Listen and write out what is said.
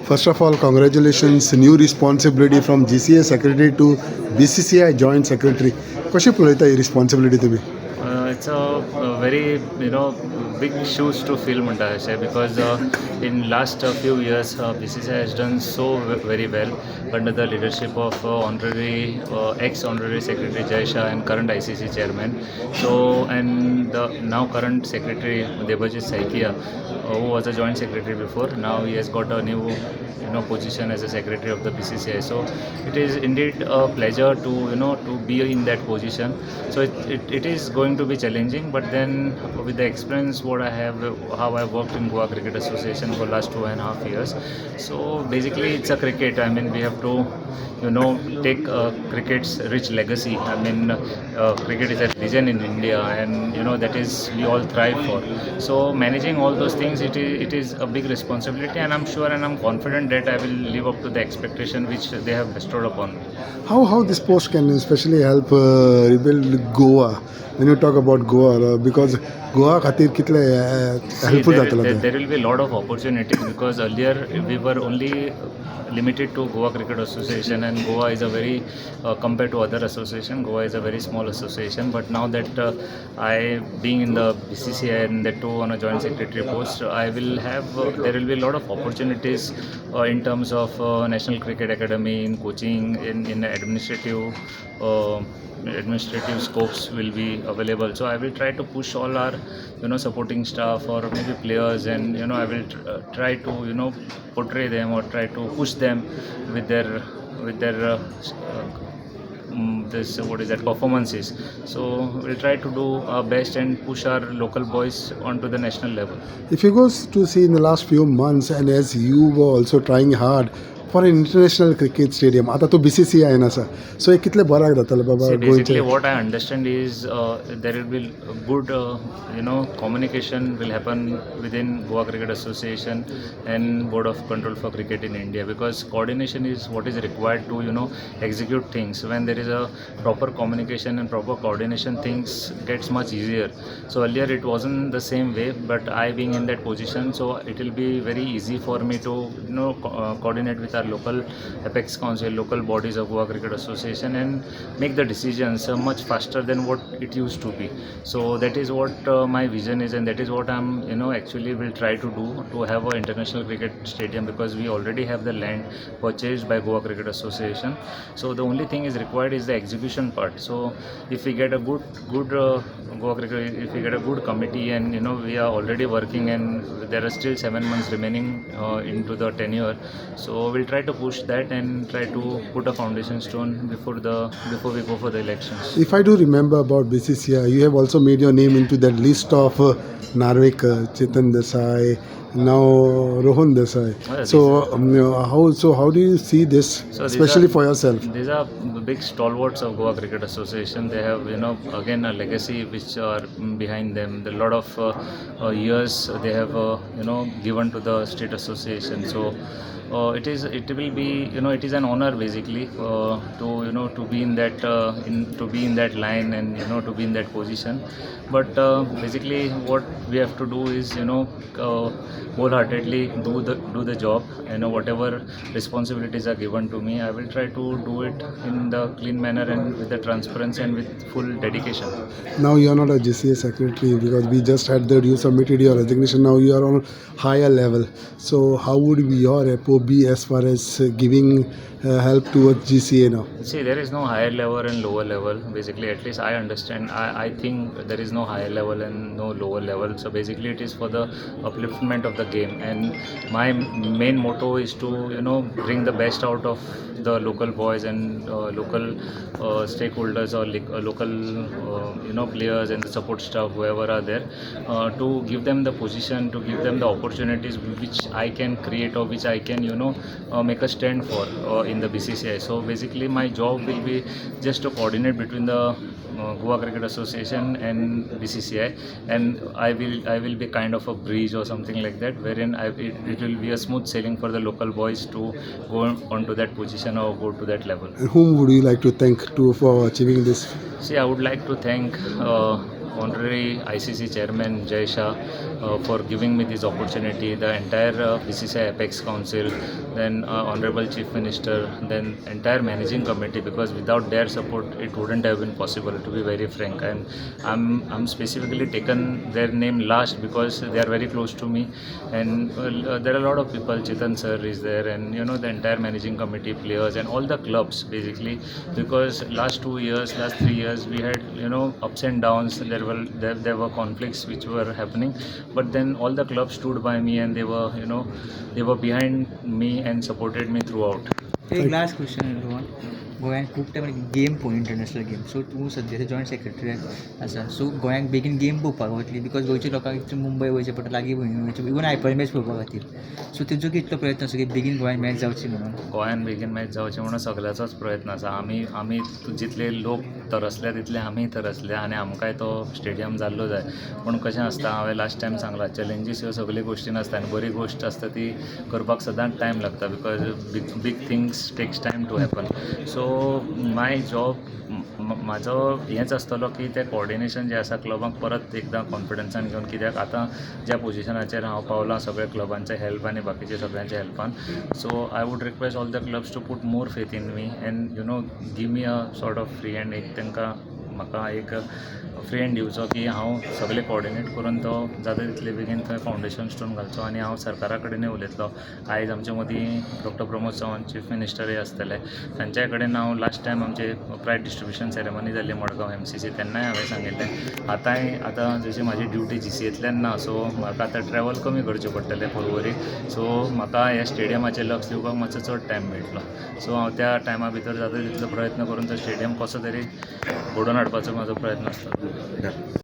First of all, congratulations, new responsibility from GCA secretary to BCCI joint secretary. कशी पळयता ही responsibility तुम्ही? It's a very big shoes to fill म्हणटा अशें because in last few years BCCI has done so very well under the leadership of ex-honorary secretary Jai Shah and current ICC chairman. So and the now current secretary Debajit Saikia, who was a joint secretary before, now he has got a new position as a secretary of the BCCI. So it is indeed a pleasure to be in that position. So it is going to be challenging, but then with the experience what I have, how I worked in Goa Cricket Association for last 2.5 years. So basically it's a cricket. I mean, we have to take cricket's rich legacy. I mean, cricket is a legend in India, and that is we all thrive for. So managing all those things, it is a big responsibility, and I'm sure and I'm confident that I will live up to the expectation which they have bestowed upon me. How this post can especially help rebuild Goa? When you talk about Goa, because Goa खातीर कितले helpful जातलो ते? There will be a lot of opportunities because earlier we were only limited to Goa Cricket Association, and Goa is a very compared to other association, Goa is a very small association. But now that I being in the BCCI and that too on a joint secretary post, I will have there will be a lot of opportunities in terms of National Cricket Academy, in coaching, in administrative scopes will be available. So I will try to push all our supporting staff or maybe players, and I will try to portray them or try to push them with their this what is that performances. So we'll try to do our best and push our local boys onto the national level. If you go to see in the last few months, and as you were also trying hard for an international cricket stadium, आता तो BCCI आहे ना sir, सो हे कितले Barack जातले बाबा? See, basically what I understand is there will be good communication will happen within Goa Cricket Association and Board of Control for Cricket in India, because coordination is what is required to execute things. When there is a proper communication and proper coordination, things gets much easier. So earlier it wasn't the same way, but I being in that position, so it will be very easy for me to coordinate with our local apex council, local bodies of Goa Cricket Association, and make the decisions much faster than what it used to be. So that is what my vision is, and that is what I'm actually will try to do, to have an international cricket stadium, because we already have the land purchased by Goa Cricket Association. So the only thing is required is the execution part. So if we get a good Goa Cricket, if we get a good committee, and we are already working, and there are still 7 months remaining into the tenure, so we'll try to push that and try to put a foundation stone before we go for the elections. If I do remember about BCCI, you have also made your name into that list of Narvik, Chetan Dessai, now Rohan Dessai. How do you see this, especially for yourself? These are big stalwarts of Goa Cricket Association. They have again a legacy which are behind them. A lot of years they have given to the state association. So it will be it is an honor basically to be in that line, and to be in that position. But basically what we have to do is wholeheartedly do the job. Whatever responsibilities are given to me, I will try to do it in the clean manner and with the transparency and with full dedication. Now you are not a GCA secretary, because we just had that you submitted your resignation. Now you are on a higher level. So how would your repo be as far as giving help towards GCA now? See, there is no higher level and lower level. Basically, at least I understand. I think there is no higher level and no lower level. So basically, it is for the upliftment of the game. And my main motto is to bring the best out of the local boys and local stakeholders, or local players and the support staff, whoever are there, to give them the position, to give them the opportunities which I can create, or which I can make a stand for in the BCCI. So basically my job will be just to coordinate between the Goa Cricket Association and BCCI, and I will be kind of a bridge or something like that, wherein it will be a smooth sailing for the local boys to go onto that position or go to that level. And whom would you like to thank for achieving this? See, I would like to thank honorary ICC chairman Jay Shah for giving me this opportunity, the entire BCCI Apex Council, then honorable Chief Minister, then entire managing committee, because without their support it wouldn't have been possible, to be very frank. And I'm specifically taken their name last because they are very close to me, and there are a lot of people. Chetan sir is there, and the entire managing committee, players, and all the clubs basically, because last 2 years, last 3 years, we had ups and downs. There were conflicts which were happening, but then all the clubs stood by me, and they were behind me and supported me throughout. एक last question Rohan. गोंयांत खूब time game पळोवन international game, सो तूं सद्याचे joint secretary आसा, सो गोंयांत बेगीन game पळोवपाक वतली, बिकॉज गोंयच्या लोकांक मुंबय वयचें पडटा, लागीं वयचें, इवन IPL मॅच पळोवपा खातीर. सो तेजो कितलो प्रयत्न आसा की बेगीन गोंयांत मॅच जावची म्हणून? गोंयांत बेगीन मॅच जावचें म्हणून सगळ्याचोच प्रयत्न आसा. आमी जितले लोक तरसले तितले आमी तरसले, आनी आमकांय तो स्टेडियम जाल्लो जाय. पूण कशें आसता, हांवें लास्ट टायम सांगलां, चॅलेंजीस ह्यो सगळ्यो गोश्टी नासता, आनी बरी गोश्ट आसता ती करपाक सदांच टायम लागता, because big things takes time to happen. So my job, म्हाजो हेंच आसतलो की तें कॉर्डिनेशन जें आसा क्लबांक परत एकदां कॉन्फिडन्सान घेवन, कित्याक आतां ज्या पोजिशनाचेर हांव पावलां सगळ्या क्लबांच्या हेल्प आनी बाकीच्या सगळ्यांच्या हेल्पान, so I would request all the clubs to put more faith in me and give me a sort of free hand. म्हाका एक फ्री हँड दिवचो की हांव सगळें कॉर्डिनेट करून तो जाता तितले बेगीन थंय फावंडेशन स्टोन घालचो. आनी हांव सरकारा कडेनूय उलयतलो. आयज आमचे मदीं डॉक्टर प्रमोद सावंत चीफ मिनिस्टरूय आसतले, तांच्या कडेन हांव लास्ट टायम आमचे प्रायज डिस्ट्रिब्युशन सेरेमनी जाल्ली मडगांव MCC, तेन्नाय हांवें सांगिल्लें आतां जशी म्हाजी ड्युटी GCAतल्यान ना, सो म्हाका आतां ट्रॅवल कमी करचें पडटलें पर्वरी, सो म्हाका ह्या स्टेडियमाचेर लक्ष दिवपाक मातसो चड टायम मेळटलो. सो हांव त्या टायमा भितर जाता तितलो प्रयत्न करून तो स्टेडियम कसो तरी घडोवन हाडपाचो म्हाजो प्रयत्न आसता.